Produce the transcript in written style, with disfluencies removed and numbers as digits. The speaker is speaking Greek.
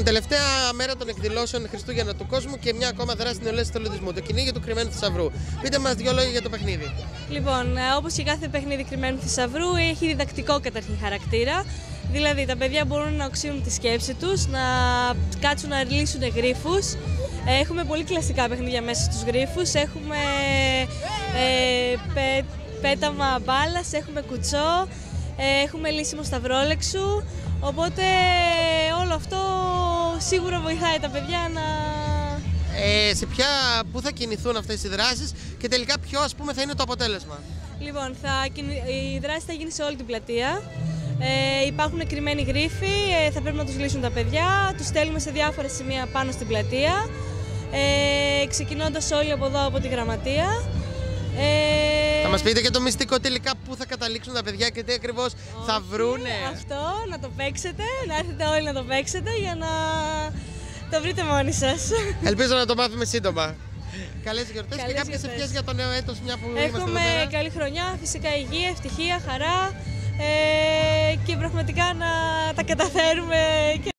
Τελευταία μέρα των εκδηλώσεων Χριστούγεννα του κόσμου και μια ακόμα δράση νεολαίας του λογισμού. Το κυνήγι του κρυμμένου θησαυρού. Πείτε μας δύο λόγια για το παιχνίδι. Λοιπόν, όπως και κάθε παιχνίδι κρυμμένου θησαυρού, έχει διδακτικό καταρχήν χαρακτήρα. Δηλαδή, τα παιδιά μπορούν να οξύνουν τη σκέψη τους, να κάτσουν να λύσουν γρίφους. Έχουμε πολύ κλασικά παιχνίδια μέσα στους γρίφους. Έχουμε πέταμα μπάλας, έχουμε κουτσό, έχουμε λύσιμο σταυρόλεξου. Οπότε όλο αυτό σίγουρα βοηθάει τα παιδιά να... Πού θα κινηθούν αυτές οι δράσεις και τελικά ποιο θα είναι το αποτέλεσμα? Λοιπόν, η δράση θα γίνει σε όλη την πλατεία. Υπάρχουν κρυμμένοι γρίφοι, θα πρέπει να τους λύσουν τα παιδιά. Τους στέλνουμε σε διάφορα σημεία πάνω στην πλατεία, ξεκινώντας όλοι από εδώ από τη γραμματεία. Θα μας πείτε και το μυστικό τελικά πού θα καταλήξουν τα παιδιά και τι ακριβώς θα βρούνε? Αυτό, να το παίξετε, να έρθετε όλοι να το παίξετε για να το βρείτε μόνοι σας. Ελπίζω να το μάθουμε σύντομα. Καλές γιορτές και κάποιες ευχές για το νέο έτος, μια που είμαστε εδώ πέρα. Έχουμε καλή χρονιά, φυσικά υγεία, ευτυχία, χαρά και πραγματικά να τα καταφέρουμε.